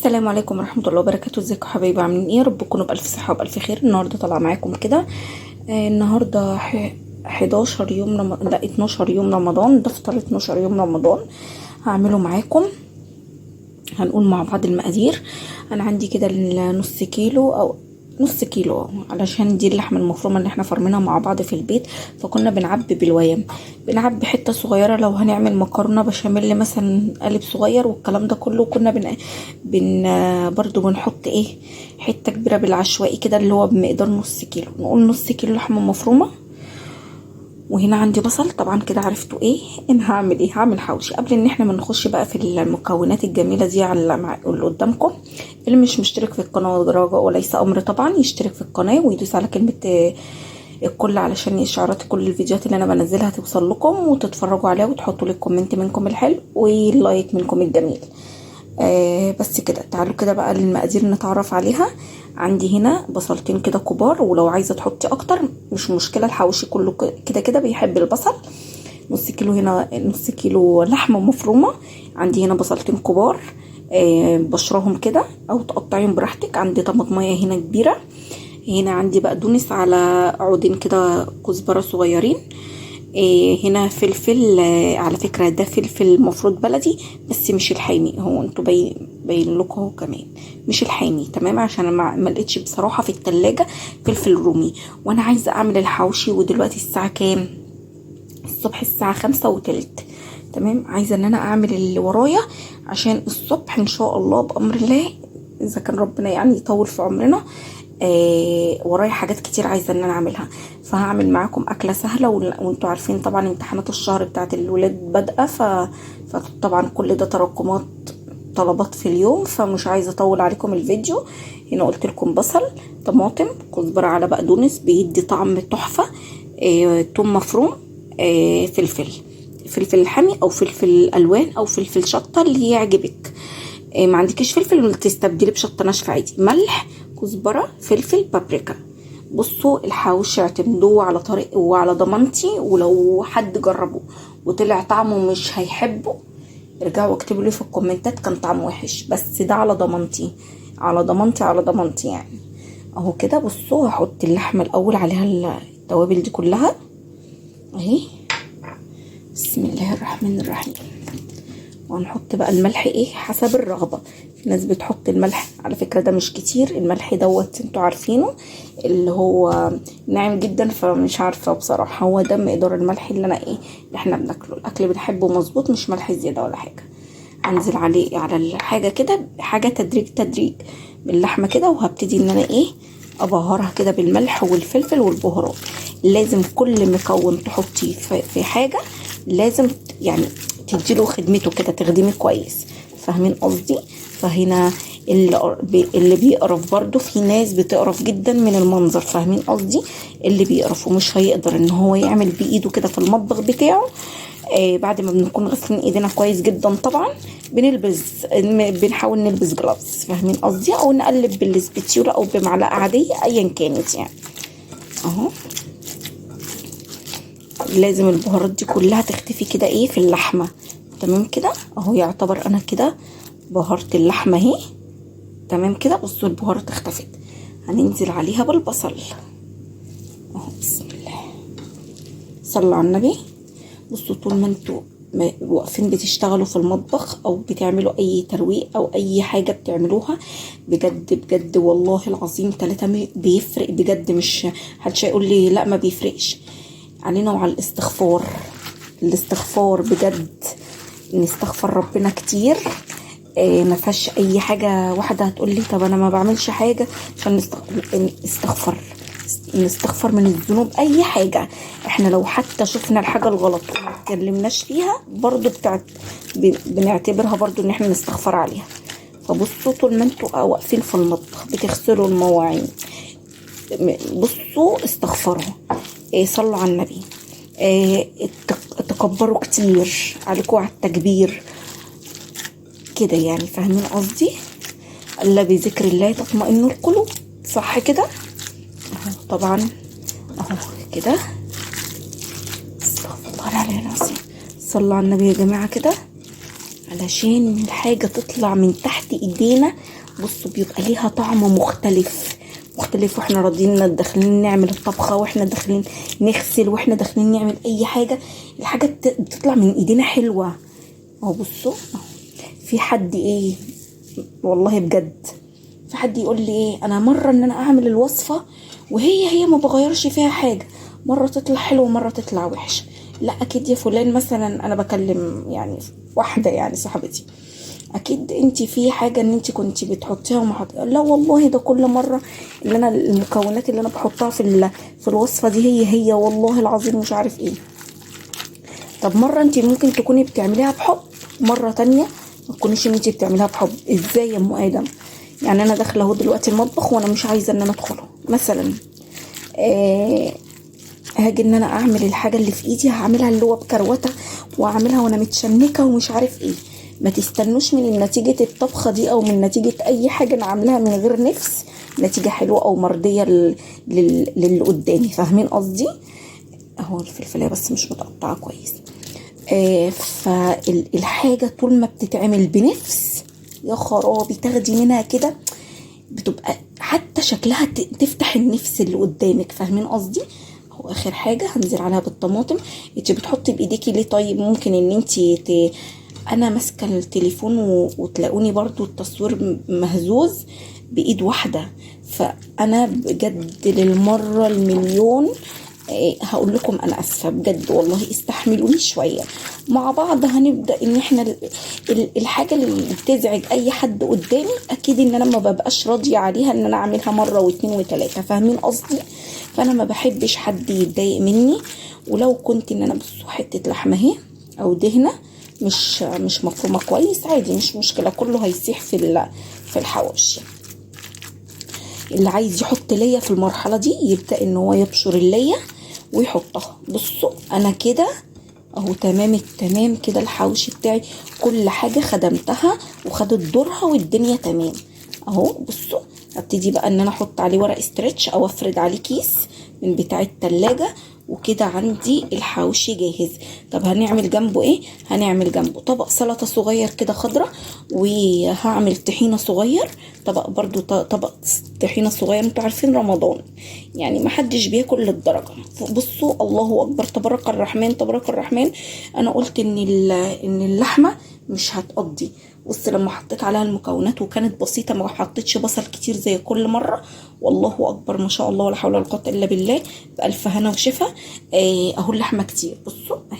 السلام عليكم ورحمة الله وبركاته. ازيكم يا حبايبي؟ عاملين ايه؟ رب تكونوا بألف صحة وبألف خير. النهاردة طالعة معاكم كده. النهاردة 11 يوم لا 12 يوم رمضان. ده فطار 12 يوم رمضان هعمله معاكم. هنقول مع بعض المقادير. انا عندي كده نص كيلو او نص كيلو، علشان دي اللحمه المفرومه اللي احنا فرمينها مع بعض في البيت، فكنا بنعبي بالويم، بنعبي حته صغيره لو هنعمل مكرونه بشاميل مثلا قالب صغير والكلام ده كله. كنا برضو بنحط حته كبيره بالعشوائي كده، اللي هو بمقدار نص كيلو. نقول نص كيلو لحمه مفرومه. وهنا عندي بصل. طبعا كده عرفتوا انا هعمل هعمل حوشي. قبل ان احنا ما نخش بقى في المكونات الجميله دي على اللي قدامكم، اللي مش مشترك في القناه رجاء وليس امر طبعا يشترك في القناه ويدوس على كلمه الكل، علشان اشعارات كل الفيديوهات اللي انا بنزلها توصل لكم وتتفرجوا عليها وتحطوا لي الكومنت منكم الحلو واللايك منكم الجميل. بس كده. تعالوا كده بقى للمقادير نتعرف عليها. عندي هنا بصلتين كده كبار، ولو عايزه تحطي اكتر مش مشكله، الحوشي كله كده كده بيحب البصل. نص كيلو، هنا نص كيلو لحمه مفرومه. عندي هنا بصلتين كبار، بشرهم كده او تقطعيهم براحتك. عندي طماطميه هنا كبيره. هنا عندي بقدونس على عودين كده، كزبره صغيرين. هنا فلفل، على فكرة ده فلفل مفروض بلدي بس مش الحامي. هو انتوا باين لكم اهو كمان مش الحامي، تمام؟ عشان ما لقيتش بصراحة في التلاجة فلفل رومي وانا عايزة اعمل الحوشي. ودلوقتي الساعة كام؟ الصبح الساعة 5:15. تمام. عايزة ان انا اعمل اللي ورايا عشان الصبح ان شاء الله بأمر الله، اذا كان ربنا يعني يطول في عمرنا. ورايا حاجات كتير عايزه ان انا اعملها، فهعمل معاكم اكله سهله. وانتوا عارفين طبعا امتحانات الشهر بتاعت الولاد بادئه، فطبعا كل ده تراكمات طلبات في اليوم، فمش عايزه اطول عليكم الفيديو. هنا قلت لكم بصل، طماطم، كزبره على بقدونس بيدي طعم تحفه. توم مفروم، فلفل حامي او فلفل الوان او فلفل شطه اللي يعجبك. ما عندكيش فلفل تستبدلي بشطه ناشفه عادي. ملح، كزبره، فلفل، بابريكا. بصوا الحوش اعتمدوه على طريقي وعلى ضمانتي، ولو حد جربه وطلع طعمه مش هيحبه ارجعوا اكتبوا لي في الكومنتات كان طعمه وحش، بس ده على ضمانتي على ضمانتي على ضمانتي يعني. اهو كده. بصوا هحط اللحمه الاول عليها التوابل دي كلها اهي. بسم الله الرحمن الرحيم. وهنحط بقى الملح حسب الرغبة. في ناس بتحط الملح، على فكرة ده مش كتير. الملح دوت انتوا عارفينه اللي هو ناعم جدا، فمش عارفة بصراحة. هو ده مقدار الملح اللي انا اللي احنا بناكله. الاكل بنحبه مظبوط، مش ملح زيادة ولا حاجة. انزل عليه على الحاجة كده، حاجة تدريج باللحمة كده. وهبتدي ان انا ابهرها كده بالملح والفلفل والبهارات. لازم كل مكون تحطيه في حاجة لازم يعني تديله خدمته كده، تخدمي كويس. فاهمين قصدي؟ فهنا اللي بيقرف برضو، في ناس بتقرف جدا من المنظر. فاهمين قصدي؟ اللي بيقرف ومش هيقدر ان هو يعمل بايده كده في المطبخ بتاعه. بعد ما بنكون غسلين ايدينا كويس جدا طبعا بنحاول نلبس جلافز. فاهمين قصدي؟ او نقلب بالسباتيولا او بمعلقه عاديه ايا كانت يعني. اهو لازم البهارات دي كلها تختفي كده في اللحمه. تمام كده اهو. يعتبر انا كده بهرت اللحمه اهي. تمام كده. بصوا البهارات اختفت. هننزل عليها بالبصل اهو. بسم الله، صلوا على النبي. بصوا طول ما انتوا واقفين بتشتغلوا في المطبخ او بتعملوا اي ترويق او اي حاجه بتعملوها، بجد بجد والله العظيم 3 بيفرق بجد. مش حدش هيقول لي لا ما بيفرقش. علينا وعلى الاستغفار بجد. نستغفر ربنا كتير. ما فيهاش اي حاجه. واحده هتقول لي طب انا ما بعملش حاجه عشان نستغفر من الذنوب. اي حاجه احنا لو حتى شفنا الحاجه الغلط وما اتكلمناش فيها برضو بنعتبرها برضو ان احنا نستغفر عليها. فبصوا طول ما انتوا واقفين في المطبخ بتغسلوا المواعين، بصوا استغفروا. صلوا على النبي. تكبروا كتير عليكوا على التكبير كده يعني. فاهمين قصدي؟ الا بذكر الله تطمئن القلوب. صح كده؟ اهو طبعا اهو كده. استغفر الله العلي العظيم. صلوا على النبي يا جماعه كده، علشان الحاجه تطلع من تحت ايدينا بصوا بيبقى ليها طعم مختلف واحنا راضيين داخلين نعمل الطبخه، واحنا داخلين نغسل، واحنا داخلين نعمل اي حاجه، الحاجه بتطلع من ايدينا حلوه. اهو بصوا في حد ايه والله بجد، في حد يقول لي ايه انا مره ان انا اعمل الوصفه وهي ما بغيرش فيها حاجه، مره تطلع حلوه ومره تطلع وحشه. لا اكيد يا فلان، مثلا انا بكلم يعني واحده يعني صاحبتي، اكيد انت في حاجه ان انت كنت بتحطيها وما حطيها. لا والله ده كل مره اللي انا المكونات اللي انا بحطها في الوصفه دي هي والله العظيم مش عارف ايه. طب مره انت ممكن تكوني بتعمليها بحب، مره تانية ما تكونيش ان انت بتعمليها بحب. ازاي يا ام ادم؟ يعني انا داخله اهو دلوقتي المطبخ وانا مش عايزه ان انا ادخله مثلا، آه هاجي ان انا اعمل الحاجه اللي في ايدي هعملها اللي هو بكروته، واعملها وانا متشنكه ومش عارف ايه. ما تستنوش من نتيجه الطبخه دي او من نتيجه اي حاجه انا عاملاها من غير نفس نتيجه حلوه او مرضيه للي قدامي. فاهمين قصدي؟ اهو الفلفلايه بس مش متقطعه كويس. فالحاجه طول ما بتتعمل بنفس يا خرابي تاخدي منها كده، بتبقى حتى شكلها تفتح النفس اللي قدامك. فاهمين قصدي؟ هو اخر حاجه هنزل عليها بالطماطم. انت بتحطي بايديكي ليه؟ طيب ممكن ان انت انا ماسكه التليفون وتلاقوني برضو التصوير مهزوز بايد واحده. فانا بجد للمره المليون هقول لكم انا اسفه بجد والله، استحملوني شويه. مع بعض هنبدا ان احنا الحاجه اللي بتزعج اي حد قدامي اكيد ان انا ما ببقاش راضيه عليها ان انا اعملها مره واتنين وتلاته. فاهمين قصدي؟ فانا ما بحبش حد يتضايق مني. ولو كنت ان انا بصوا حته لحمه اهي او دهنه مش مفرومه كويس، عادي مش مشكله، كله هيسيح في الحواوشي. اللي عايز يحط ليا في المرحله دي يبدا ان هو يبشر الليا ويحطها. بصوا انا كده اهو تمام التمام كده، الحوشي بتاعي كل حاجه خدمتها وخدت دورها والدنيا تمام اهو. بصوا هبتدي بقى ان انا احط عليه ورق استرتش او افرد عليه كيس من بتاع التلاجة، وكده عندي الحوشي جاهز. طب هنعمل جنبه ايه؟ هنعمل جنبه طبق سلطه صغير كده خضره، وهعمل طحينه صغير، طبق برضو طبق طحينه صغير. انتوا عارفين رمضان يعني ما حدش بياكل للدرجه. بصوا الله اكبر تبارك الرحمن تبارك الرحمن. انا قلت ان اللحمه مش هتقضي. بص لما حطيت عليها المكونات وكانت بسيطه، ما حطيتش بصل كتير زي كل مره. والله اكبر ما شاء الله ولا حول ولا قوه الا بالله، بالف هنا وشفا. اهو اللحمه كتير بصوا اهي.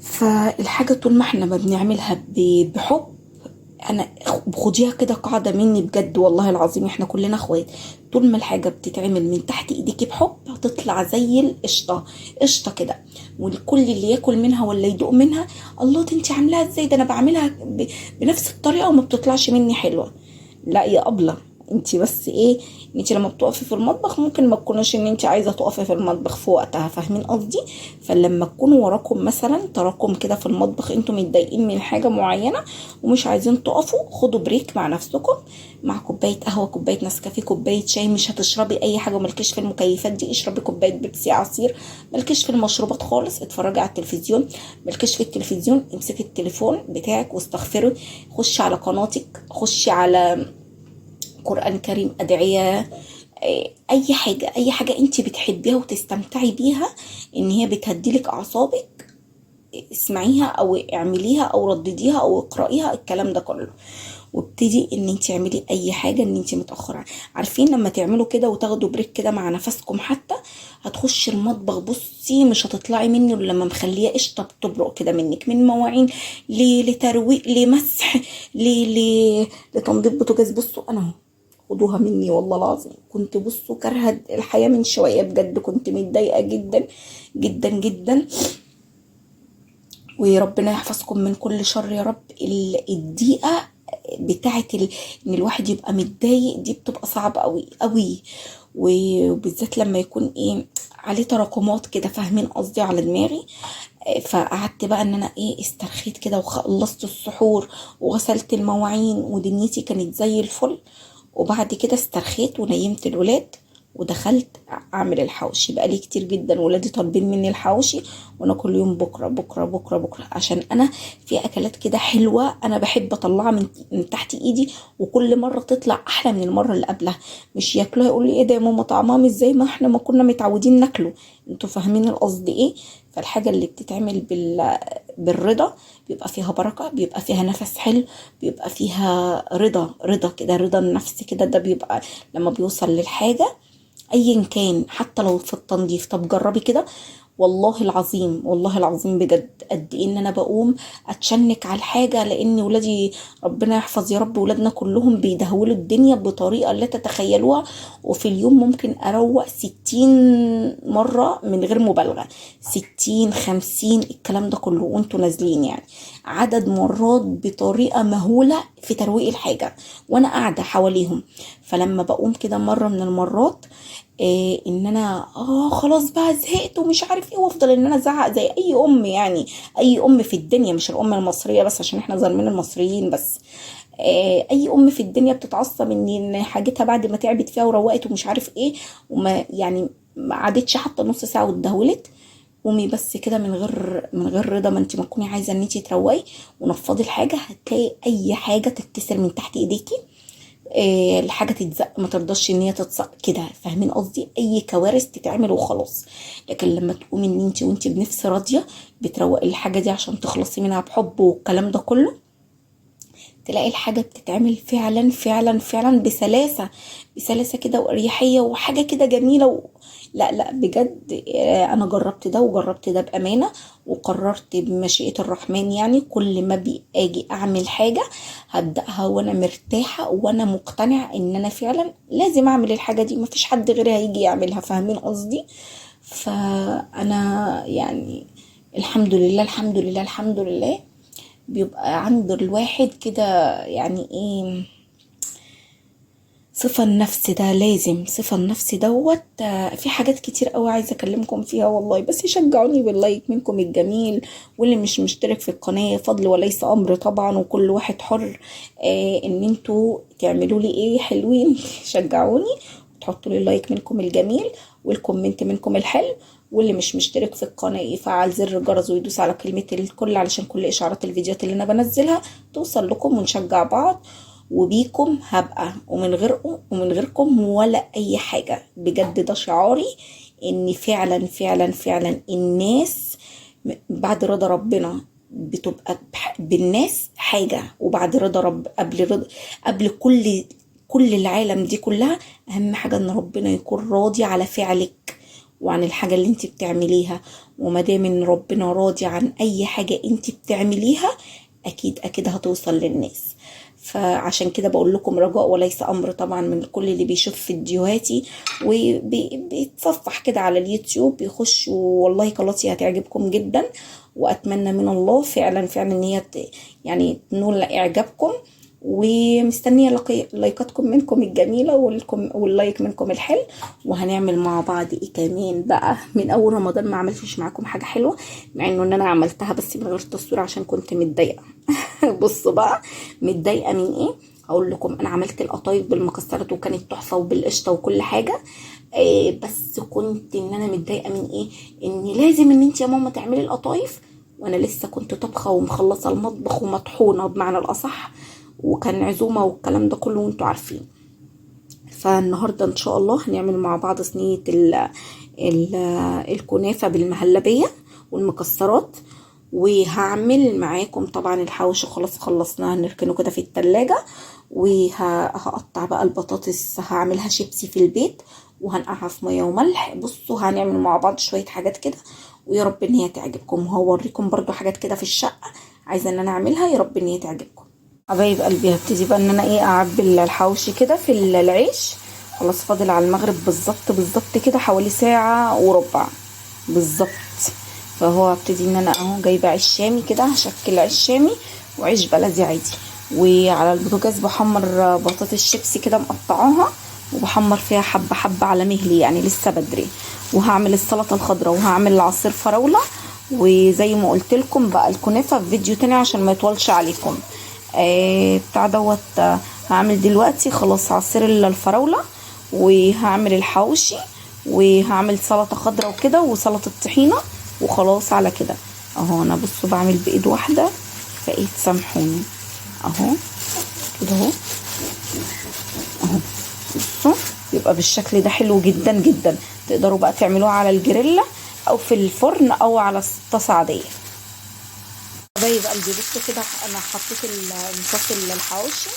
فالحاجه طول ما احنا ما بنعملها بحب، انا خديها كده قاعده مني بجد والله العظيم، احنا كلنا اخوات. طول ما الحاجه بتتعمل من تحت ايديكي بحب هتطلع زي القشطه، قشطه كده، والكل اللي ياكل منها ولا يدوق منها الله دي انت عاملاها ازاي؟ ده انا بعملها بنفس الطريقه وما بتطلعش مني حلوه. لا يا ابله، انت بس ايه، انت لما بتقفي في المطبخ ممكن ما تكونش ان انت عايزه تقفي في المطبخ في وقتها. فاهمين قصدي؟ فلما تكونوا وراكم مثلا تراكم كده في المطبخ، انتوا متضايقين من حاجه معينه ومش عايزين تقفوا، خدوا بريك مع نفسكم، مع كوبايه قهوه، كوبايه نسكافيه، كوبايه شاي. مش هتشربي اي حاجه وملكيش في المكيفات دي، اشربي كوبايه بيبسي عصير. ملكيش في المشروبات خالص، اتفرجي على التلفزيون. ملكيش في التلفزيون، امسكي التليفون بتاعك واستغفري، خشي على قناتك، خشي على قرآن كريم، أدعية، أي حاجة أي حاجة أنت بتحبيها وتستمتعي بيها إن هي بتهديلك أعصابك، اسمعيها أو اعمليها أو ردديها أو اقرأيها الكلام ده كله. وابتدي ان انت اعملي اي حاجه ان انت متاخره. عارفين لما تعملوا كده وتاخدوا بريك كده مع نفسكم، حتى هتخشي المطبخ بصي مش هتطلعي منه الا لما مخليه قشطه بتبرق كده منك، من مواعين لترويق لمسح لتنظيف بوتاجاز. بصوا انا اهو خدوها مني والله العظيم، كنت بصوا كارهه الحياه من شويه بجد، كنت متضايقه جدا جدا جدا. وربنا يحفظكم من كل شر يا رب. الضيقه بتاعت ان الواحد يبقى متضايق دي بتبقى صعبه قوي قوي، وبالذات لما يكون ايه عليه تراكمات كده. فاهمين قصدي؟ على دماغي. فقعدت بقى ان انا ايه استرخيت كده وخلصت السحور وغسلت المواعين ودنيتي كانت زي الفل. وبعد كده استرخيت ونيمت الولاد ودخلت اعمل الحوشي. بقالي كتير جدا ولادي طالبين مني الحوشي، وانا كل يوم بكره بكره بكره بكره، عشان انا في اكلات كده حلوه انا بحب اطلعها من تحت ايدي، وكل مره تطلع احلى من المره اللي قبلها. مش ياكلوها يقول لي ايه ده يا ماما طعمها مش زي ما احنا ما كنا متعودين ناكله. انتوا فاهمين القصد ايه؟ فالحاجه اللي بتتعمل بالرضا بيبقى فيها بركه، بيبقى فيها نفس حلو، بيبقى فيها رضا، رضا كده، رضا النفس كده. ده بيبقى لما بيوصل للحاجه ايا كان، حتى لو في التنظيف. طب جربي كده، والله العظيم والله العظيم بجد قد ايه ان انا بقوم اتشنك على الحاجه، لان ولادي ربنا يحفظ يا رب ولادنا كلهم بيدهولوا الدنيا بطريقه لا تتخيلوها. وفي اليوم ممكن اروق 60 مره من غير مبالغه، 60 50 الكلام ده كله وانتوا نازلين يعني. عدد مرات بطريقه مهوله في ترويق الحاجه وانا قاعده حواليهم. فلما بقوم كده مره من المرات إيه ان انا خلاص بقى زهقت ومش عارف ايه، وافضل ان انا ازعق زي اي ام يعني، اي ام في الدنيا، مش الام المصريه بس عشان احنا ظالمين المصريين بس. إيه، اي ام في الدنيا بتتعصب ان حاجتها بعد ما تعبت فيها وروقت ومش عارف ايه، وما يعني ما قعدتش حتى نص ساعه واتدهولت. قومي بس كده من غير رضا، ما انت ما تكوني عايزه ان انت تروقي ونفضي الحاجه، هتلاقي اي حاجه تتكسر من تحت ايديكي. الحاجه تتزق ما ترضاش ان هي تتسق كده. فاهمين قصدي؟ اي كوارث تتعمل وخلاص. لكن لما تقومي ان انت وانت بنفس راضيه بتروقي الحاجه دي عشان تخلصي منها بحب والكلام ده كله، تلاقي الحاجة بتتعمل فعلا فعلا فعلا بسلاسة، بسلاسة كده وأريحية وحاجة كده جميلة لا لا بجد. أنا جربت ده وجربت ده بأمانة، وقررت بمشيئة الرحمن يعني كل ما أجي أعمل حاجة هبدأها وأنا مرتاحة وأنا مقتنعة إن أنا فعلا لازم أعمل الحاجة دي، مفيش حد غيري هيجي يعملها. فاهمين قصدي؟ فأنا يعني الحمد لله الحمد لله الحمد لله بيبقى عند الواحد كده يعني ايه صفة النفس ده، لازم صفة النفس دوت. في حاجات كتير قوي عايزة اكلمكم فيها والله، بس يشجعوني باللايك منكم الجميل، واللي مش مشترك في القناة فضل وليس امر طبعا، وكل واحد حر ان انتوا تعملوا لي ايه حلوين شجعوني وتحطوا لي اللايك منكم الجميل والكومنت منكم الحلو، واللي مش مشترك في القناة يفعل زر الجرس ويدوس على كلمة الكل علشان كل اشعارات الفيديوهات اللي انا بنزلها توصل لكم، ونشجع بعض. وبيكم هبقى ومن غيركم ولا اي حاجة. بجد ده شعاري، ان فعلا فعلا فعلا الناس بعد رضا ربنا بتبقى بالناس حاجة، وبعد رضا رب قبل كل العالم دي كلها، اهم حاجة ان ربنا يكون راضي على فعلك وعن الحاجة اللي انت بتعمليها. وما دام ان ربنا راضي عن اي حاجة انت بتعمليها اكيد اكيد هتوصل للناس. فعشان كده بقول لكم رجاء وليس امر طبعا من كل اللي بيشوف فيديوهاتي وبيتصفح كده على اليوتيوب بيخش، والله قناتي هتعجبكم جدا، واتمنى من الله فعلا فعلا ان هي يعني تنول اعجابكم. ومستنيه لايكاتكم منكم الجميله واللايك منكم الحلو. وهنعمل مع بعض ايه كمان بقى؟ من اول رمضان ما عملتش معاكم حاجه حلوه، مع انه ان انا عملتها بس من غير تصوير عشان كنت متضايقه. بصوا بقى متضايقه من ايه؟ اقول لكم انا عملت القطايف بالمكسرات وكانت تحفه وبالقشطه وكل حاجه. بس كنت ان انا متضايقه من ايه؟ ان لازم ان انت يا ماما تعملي القطايف، وانا لسه كنت طبخه ومخلصه المطبخ ومطحونه بمعنى الاصح، وكان عزومه والكلام ده كله وانتوا عارفين. فالنهارده ان شاء الله هنعمل مع بعض صينيه ال الكنافه بالمهلبيه والمكسرات. وهعمل معاكم طبعا الحوش خلاص خلصناه هنركنه كده في التلاجة. وهقطع بقى البطاطس، هعملها شيبسي في البيت وهنقعها في ميه وملح. بصوا هنعمل مع بعض شويه حاجات كده، ويا رب ان هي تعجبكم. وهوريكم برضو حاجات كده في الشقه عايزه ان انا اعملها، يا رب ان هي تعجبكم. حبايب قلبي هبتدي بقى ان انا ايه اعبي الحوشي كده في العيش. خلاص فاضل على المغرب بالظبط كده حوالي ساعه وربع بالظبط. فهو هبتدي ان انا اهو جايبه عيش شامي كده، هشكل عيش شامي وعيش بلدي عادي. وعلى البوتاجاز بحمر بطاطس شيبسي كده مقطعاها، وبحمر فيها حبه حبه على مهلي يعني لسه بدري. وهعمل السلطه الخضراء وهعمل عصير فراوله. وزي ما قلت لكم بقى الكنافه في فيديو تاني عشان ما يطولش عليكم. بتاع دوت هعمل دلوقتي خلاص عصير الفراوله وهعمل الحواوشي وهعمل سلطه خضراء وكده وسلطه طحينه وخلاص على كده. اهو انا بصوا بعمل بايد واحده فايه تسامحوني. اهو كده اهو بصوا يبقى بالشكل ده حلو جدا جدا. تقدروا بقى تعملوه على الجريلا او في الفرن او على طاسه عاديه. حبايب قلبي بصوا كده انا حطيت صوص الحواوشي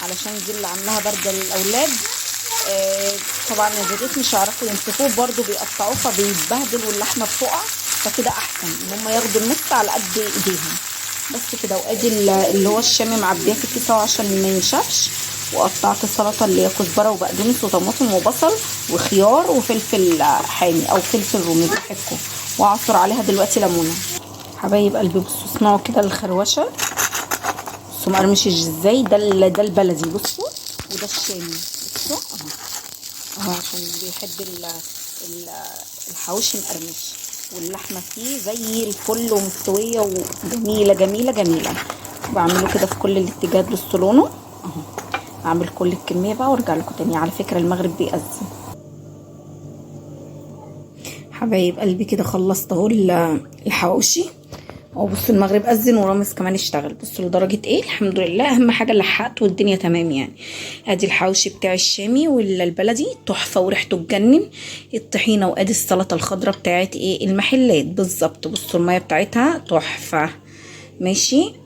علشان دي اللي عاملاها بارده للاولاد. طبعا الرغيف مش هيعرفوا يمسكوه برده بيقطعوه فبيتبهدل واللحمه بتقع، فكده احسن ان هم ياخدوا النص على قد ايديهم بس كده. وادي اللي هو الشامي معبيه في الكيسه عشان ما ينشفش. وقطعت السلطه اللي هي كزبره وبقدونس وطماطم وبصل وخيار وفلفل حامي او فلفل رومي براحتكم، واعصر عليها دلوقتي ليمونه. حبايب قلبي بصوا اسمعوا كده الخروشه، بصوا مقرمش ازاي. ده البلدي بصوا، وده الشامي بصوا اهو عشان بيحب الحواوشي مقرمش، واللحمه فيه زي الفل ومستويه وجميله جميله جميله. بعمله كده في كل الاتجاهات بصوا لونه اهو. اعمل كل الكميه بقى وارجع لكم تاني. على فكره المغرب بيأذن. حبايب قلبي كده خلصت اهو الحواوشي. بصوا المغرب اذن ورامز كمان اشتغل. بصوا لدرجه ايه، الحمد لله. اهم حاجه لحقت والدنيا تمام يعني. ادي الحواوشي بتاع الشامي ولا البلدي تحفه وريحته تجنن. الطحينه وادي السلطه الخضراء بتاعت ايه المحلات بالظبط. بصوا الميه بتاعتها تحفه ماشي.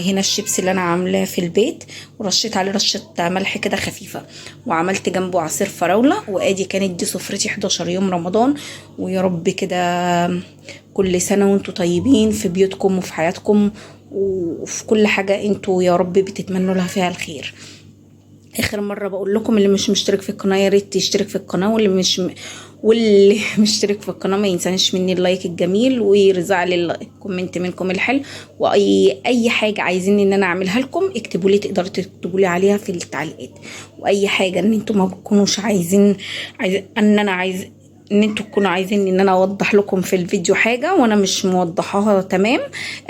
هنا الشيبس اللي انا عاملاه في البيت ورشيت عليه رشه ملح كده خفيفه، وعملت جنبه عصير فراوله. وادي كانت دي سفرتي 11 يوم رمضان. ويا رب كده كل سنه وانتم طيبين في بيوتكم وفي حياتكم وفي كل حاجه انتوا يا رب بتتمنوا لها فيها الخير. اخر مره بقول لكم اللي مش مشترك في القناه يا ريت يشترك في القناه، واللي مشترك في القناه ما ينسانش مني اللايك الجميل ويرزع لي الكومنت منكم الحلو. واي حاجه عايزين ان انا اعملها لكم اكتبوا لي، تقدروا تكتبوا لي عليها في التعليقات. واي حاجه ان انتم ما تكونوش عايزين ان انتوا تكونوا عايزين ان انا اوضح لكم في الفيديو حاجه وانا مش موضحاها تمام،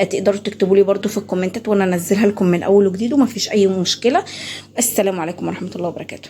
تقدروا تكتبوا لي برده في الكومنتات وانا انزلها لكم من اول وجديد وما فيش اي مشكله. السلام عليكم ورحمه الله وبركاته.